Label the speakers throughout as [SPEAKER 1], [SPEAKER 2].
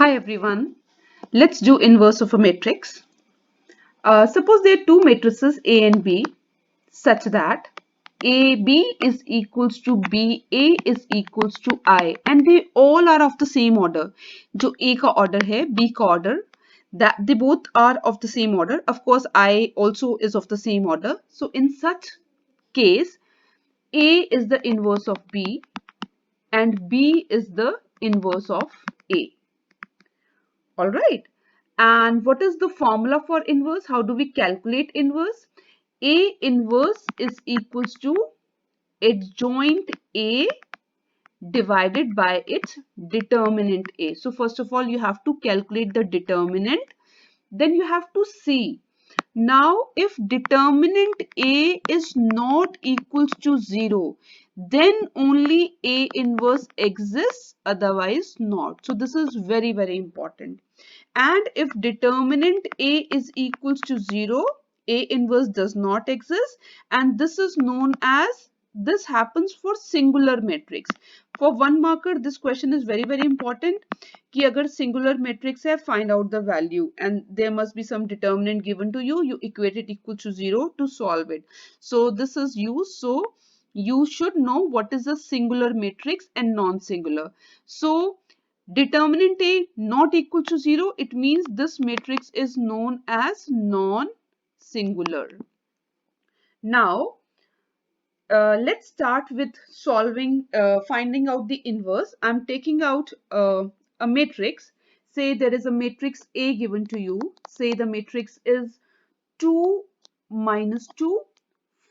[SPEAKER 1] Hi everyone, let's do inverse of a matrix. Suppose there are two matrices A and B such that AB is equals to BA is equals to I and they all are of the same order. जो A का order है, B का order, that they both are of the same order. Of course, I also is of the same order. So in such case, A is the inverse of B and B is the inverse of A. All right. And what is the formula for inverse? How do we calculate inverse? A inverse is equals to adjoint A divided by its determinant A. So first of all, you have to calculate the determinant. Then you have to see. Now, if determinant A is not equals to 0, then only A inverse exists, otherwise not. So this is very, very important. And if determinant A is equals to 0, A inverse does not exist, and this is known as, this happens for singular matrix. For one marker, this question is very, very important कि अगर singular matrix है, find out the value and there must be some determinant given to you, you equate it equal to 0 to solve it. So this is used, so you should know what is a singular matrix and non-singular. So determinant A not equal to 0, it means this matrix is known as non-singular. Now, let's start with solving, finding out the inverse. I'm taking out a matrix. Say there is a matrix A given to you. Say the matrix is 2, minus 2,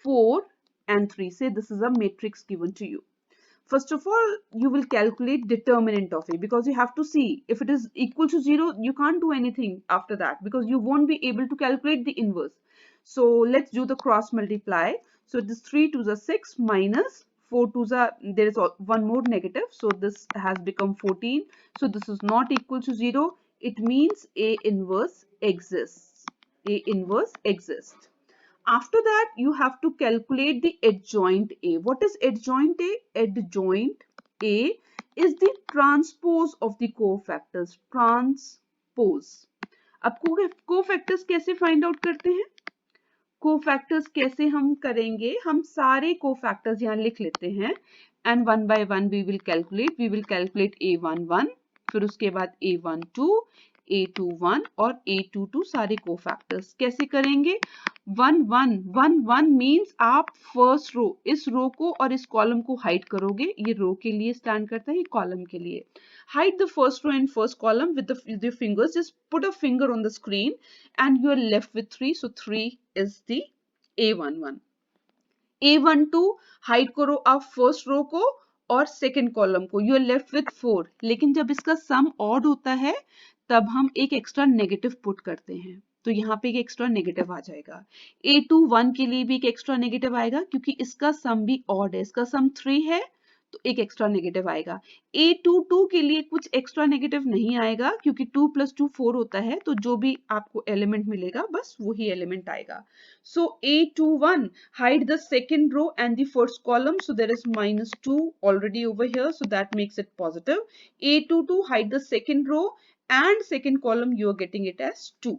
[SPEAKER 1] 4 and 3. Say this is a matrix given to you. First of all, you will calculate determinant of A because you have to see if it is equal to 0, you can't do anything after that because you won't be able to calculate the inverse. So let's do the cross multiply. So this 3 to the 6 minus 4 to the, there is one more negative. So this has become 14. So this is not equal to 0. It means A inverse exists. A inverse exists. After that, you have to calculate the adjoint A. What is adjoint A? Adjoint A is the transpose of the cofactors. Transpose. अब cofactors कैसे find out करते हैं? Cofactors कैसे हम करेंगे? हम सारे cofactors यहाँ लिख लेते हैं and one by one we will calculate. We will calculate A11, फिर उसके बाद A12, A21 और A22 सारे cofactors. कैसे करेंगे? 1 1 1 1 मीन्स आप फर्स्ट रो, इस रो को और इस कॉलम को हाइड करोगे. ये रो के लिए स्टैंड करता है, ये कॉलम के लिए. Hide the first row and first column with your fingers. Just put a finger on the screen and you are left with 3. So 3 is the A11. A12 hide करो आप फर्स्ट रो को और second column को. You are left with 4. लेकिन जब इसका some odd होता है तब हम एक एक्स्ट्रा नेगेटिव पुट करते हैं, तो यहाँ पे एक एक्स्ट्रा नेगेटिव आ जाएगा. A21 के लिए भी एक एक्स्ट्रा नेगेटिव आएगा क्योंकि इसका सम भी ऑड है, इसका सम 3 है तो एक एक्स्ट्रा नेगेटिव आएगा. A22 के लिए कुछ एक्स्ट्रा नेगेटिव नहीं आएगा क्योंकि 2 + 2 4 होता है, तो जो भी आपको एलिमेंट मिलेगा बस वही एलिमेंट आएगा. So A21 hide the second row and the first column, so there is -2 already over here, so that makes it positive. A22 hide the second row and second column, you are getting it as 2.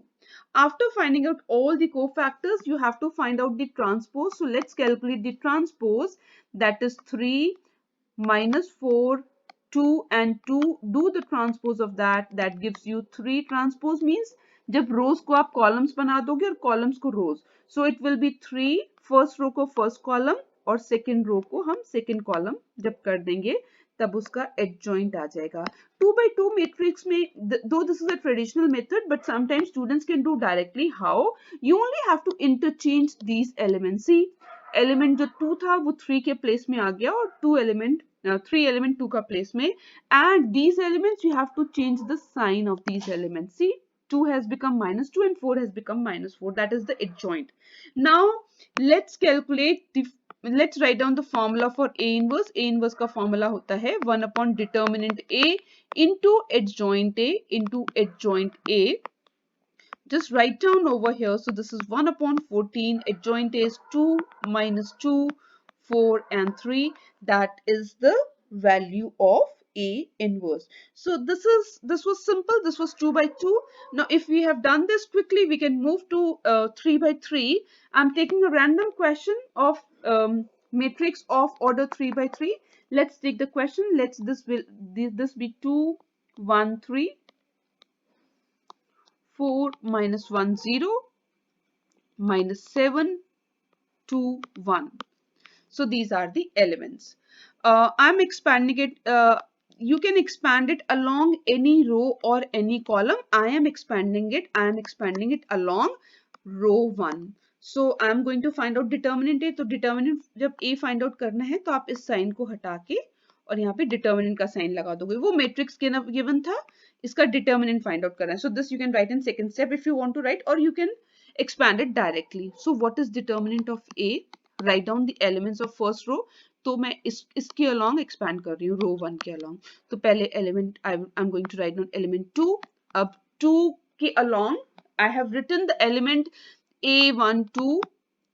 [SPEAKER 1] After finding out all the cofactors, you have to find out the transpose. So let's calculate the transpose. That is 3 minus 4, 2 and 2. Do the transpose of that. That gives you 3. Transpose means जब रोज को आप columns बना दोगे और columns को rows, so it will be 3. First row को first column और second row को हम सेकंड कॉलम जब कर देंगे तब उसका एडजॉइंट आ जाएगा. 2 by 2 matrix में, though this is a traditional method, but sometimes students can do directly. How? You only have to interchange these elements. See, element जो 2 था वो 3 के प्लेस में आ गया और 3 एलिमेंट 2 का प्लेस में, and these elements you have to change the sign of these elements. See, 2 has become -2 and 4 has become -4. That is the adjoint. Now let's calculate the, let's write down the formula for A inverse. A inverse का formula होता है 1 upon determinant A into adjoint A into adjoint A. Just write down over here. So this is 1 upon 14. Adjoint is 2 minus 2, 4 and 3. That is the value of A inverse. So this was simple. This was 2 by 2. Now if we have done this quickly, we can move to 3 by 3. I'm taking a random question of matrix of order 3 by 3. Let's take the question. This be 2 1 3 4 minus 1 0 minus 7 2 1. So these are the elements. I'm expanding it. You can expand it along any row or any column. I am expanding it. I am expanding it along row 1. So I'm going to find out determinant A. तो determinant जब A find out करना है तो आप इस sign को हटा के और यहाँ पे determinant का साइन लगा दोगे. वो matrix given था. इसका determinant find out करना है. So this you can write in second step if you want to write, or you can expand it directly. So what is determinant of A? Write down the elements of first row. तो मैं इसके along expand कर रही हूँ row 1 के along. तो पहले element I'm going to write down element 2. अब 2 के along I have written the element A12,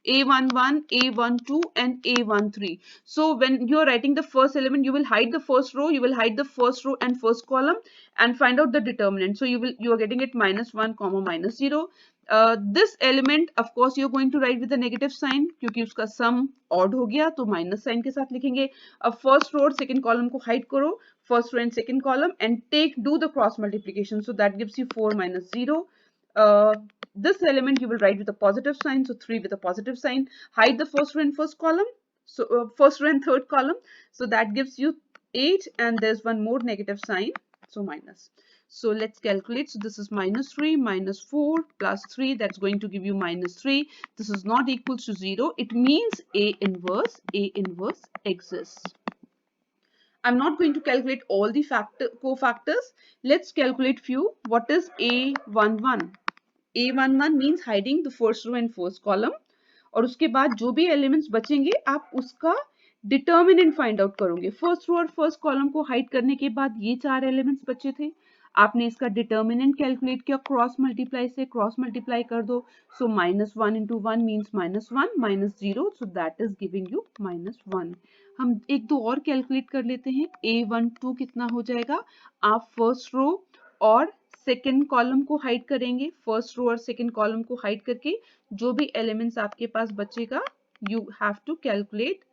[SPEAKER 1] A11, A12 and A13. So when you are writing the first element, you will hide the first row, you will hide the first row and first column and find out the determinant. So you are getting it -1, -0. This element of course you're going to write with a negative sign क्योंकि उसका sum odd हो गया तो minus sign के साथ लिखेंगे. अब first row और second column को hide करो, first row and second column, and do the cross multiplication. So that gives you 4 minus 0. This element you will write with a positive sign, so 3 with a positive sign. Hide the first row and first column, so first row and third column, so that gives you 8, and there's one more negative sign, so minus. So let's calculate. So this is -3 minus 4 plus 3, that's going to give you -3. This is not equal to 0. It means A inverse exists. I'm not going to calculate all the cofactors. Let's calculate few. What is A11? A11 means hiding the first row and first column. और उसके बाद जो भी elements बचेंगे आप उसका determinant find out करोगे. First row और first column को hide करने के बाद ये 4 elements बचे थे. आपने इसका determinant calculate किया cross multiply से, cross multiply कर दो. So -1 into 1 means -1, -0. So that is giving you -1. हम एक दो और calculate कर लेते हैं. A12 कितना हो जाएगा? आप first row और सेकेंड कॉलम को हाइड करेंगे. फर्स्ट रो और सेकेंड कॉलम को हाइड करके जो भी एलिमेंट्स आपके पास बचेगा you have to calculate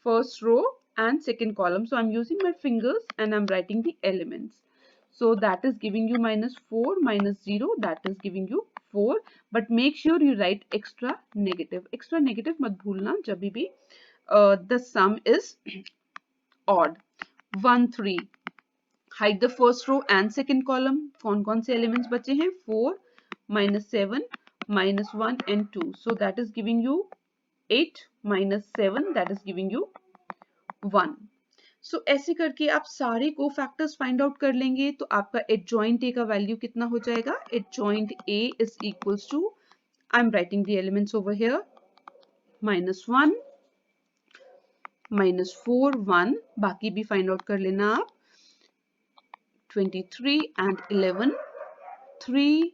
[SPEAKER 1] first row and second column. So I'm using my fingers and I'm writing the elements. So that is giving you -4 minus 0, that is giving you 4. But make sure you write extra negative. Extra negative मत भूलना जब भी. The sum is odd. 1 3. Hide the first row and second column. कौन से elements बचे हैं? 4 minus 7 minus 1 and 2. So that is giving you 8 minus 7, that is giving you 1. So ऐसे करके आप सारे cofactors find out कर लेंगे तो आपका adjoint A का value कितना हो जाएगा? Adjoint A is equals to, I'm writing the elements over here, -1 -4 1, बाकी भी find out कर लेना आप. 23 and 11, 3,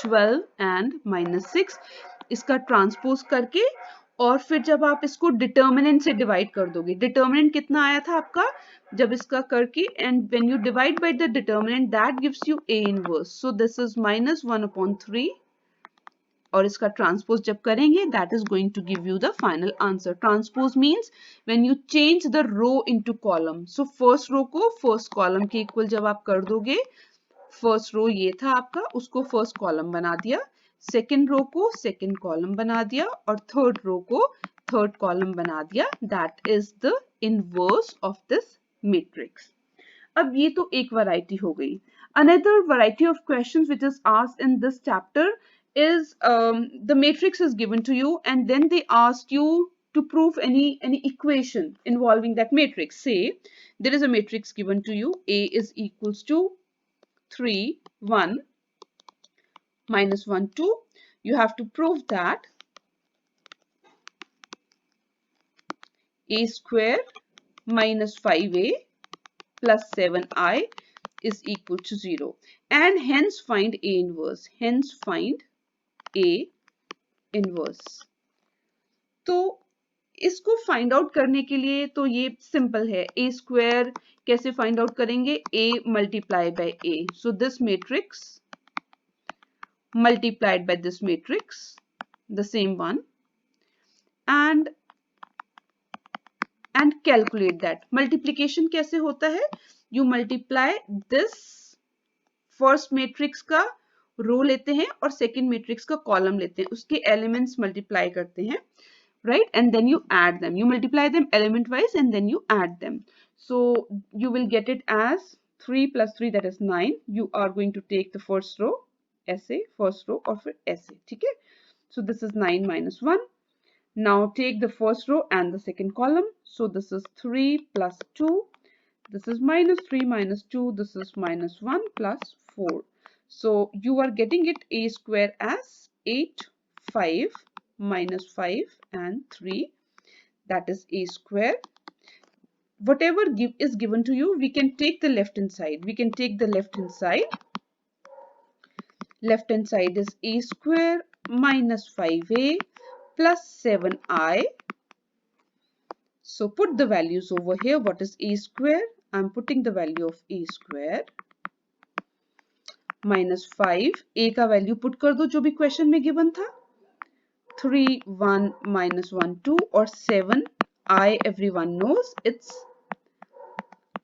[SPEAKER 1] 12 and -6. इसका ट्रांसपोज करके और फिर जब आप इसको डिटर्मिनेंट से डिवाइड कर दोगे, डिटर्मिनेंट कितना आया था आपका जब इसका करके, and when you divide by the determinant that gives you A inverse. So this is -1/3 और इसका ट्रांसपोज जब करेंगे that is going to give you the final answer. Transpose means when you change the row into column. So first row को first column के equal जब आप कर दोगे, फर्स्ट रो ये था आपका, उसको फर्स्ट कॉलम बना दिया, सेकेंड रो को सेकेंड कॉलम बना दिया और थर्ड रो को थर्ड कॉलम बना दिया. That is the inverse of this matrix. अब ये तो एक वैरायटी हो गई. Another variety of questions which is asked in this chapter is the matrix is given to you and then they ask you to prove any equation involving that matrix. Say there is a matrix given to you, A is equals to 3 1 -1 2. You have to prove that A square minus 5A plus 7I is equal to 0 and hence find A inverse. Hence find A inverse. तो इसको find out करने के लिए तो ये simple है, A square कैसे find out करेंगे, A multiply by A, so this matrix multiplied by this matrix, the same one, and calculate that. Multiplication कैसे होता है, you multiply this first matrix का रो लेते हैं और second matrix का column लेते हैं, उसके elements multiply करते हैं, right, and then you add them, you multiply them element wise and then you add them, so you will get it as 3 plus 3, that is 9. You are going to take the first row ऐसे, first row और फिर ऐसे, ठीक है, so this is 9 minus 1. Now take the first row and the second column, so this is 3 plus 2, this is minus 3 minus 2, this is minus 1 plus 4, so you are getting it a square as 8, 5 minus 5 and 3, that is a square. Whatever is given to you, we can take the left hand side, we can take the left hand side. Left hand side is a square minus 5a plus 7i. So put the values over here. What is a square? I'm putting the value of a square minus 5. a का value put कर दो जो भी question में given था. 3, 1 minus 1, 2 और 7 I everyone knows it's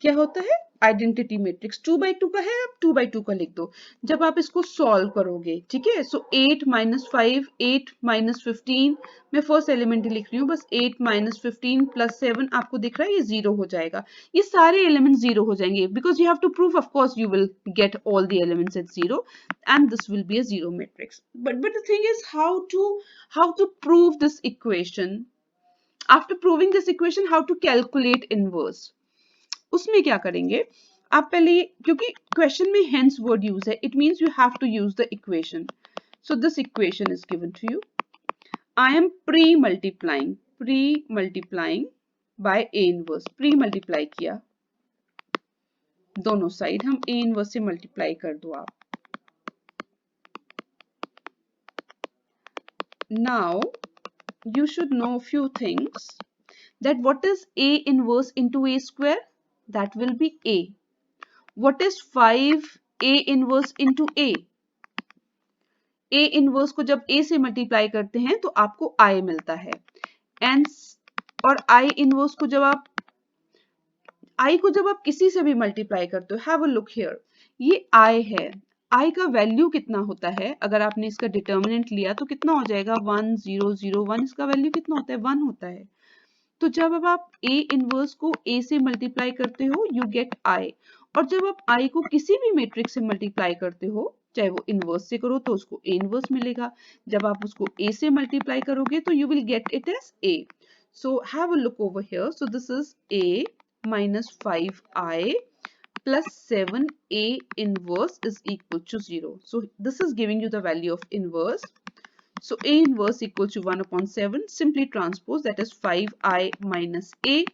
[SPEAKER 1] क्या होता है, आइडेंटिटी मैट्रिक्स 2 by 2 का है, आप 2 by 2 का लिख दो जब आप इसको सॉल्व करोगे, ठीक है, सो 8 minus 5, 8 minus 15, मैं फर्स्ट एलिमेंट ही लिख रही हूँ बस, 8 minus 15 plus 7 आपको दिख रहा है ये जीरो हो जाएगा, ये सारे एलिमेंट्स जीरो हो जाएंगे because you have to prove, of course you will get all the elements at zero and this will be a zero matrix, but the thing is how to prove this equation. After proving this equation, how to calculate inverse, उसमें क्या करेंगे आप पहले, क्योंकि question में hence word use है, it means you have to use the equation, so this equation is given to you, I am pre multiplying by A inverse, pre multiply किया दोनों साइड, हम ए इनवर्स से multiply कर दो आप, now you should know few things, that what is a inverse into a square, that will be a. What is 5 a inverse into a? a inverse को जब a से multiply करते हैं तो आपको I मिलता है, and और I inverse को जब आप किसी से भी मल्टीप्लाई करते हो, हैव अ लुक हियर, ये I है, I का वैल्यू कितना होता है, अगर आपने इसका डिटर्मिनेंट लिया तो कितना हो जाएगा, 1 0 0 1, इसका वैल्यू कितना होता है, 1 होता है, तो जब अब आप a इनवर्स को a से मल्टीप्लाई करते हो यू गेट I, और जब आप I को किसी भी मैट्रिक्स से मल्टीप्लाई करते हो, चाहे वो इनवर्स से करो तो उसको a इनवर्स मिलेगा, जब आप उसको a से मल्टीप्लाई करोगे तो you will get it as a, so have a look over here, so this is a minus 5i plus 7a inverse is equal to 0. So this is giving you the value of inverse. So a inverse equals to 1 upon 7. Simply transpose, that is 5i minus a.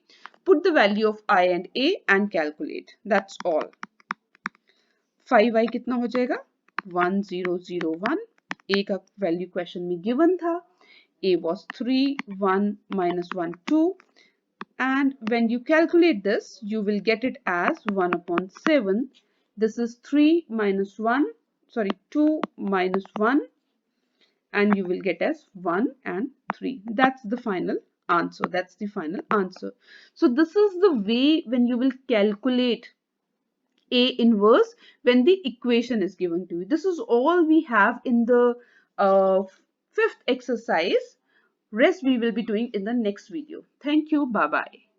[SPEAKER 1] Put the value of I and a and calculate. That's all. 5i कितना हो जाएगा, 1001. a का value question में given था. a was 3, 1 minus 1, 2. And when you calculate this, you will get it as 1 upon 7. This is 3 minus 1, sorry, 2 minus 1, and you will get as 1 and 3. That's the final answer. That's the final answer. So this is the way when you will calculate A inverse when the equation is given to you. This is all we have in the fifth exercise. Rest we will be doing in the next video. Thank you. Bye-bye.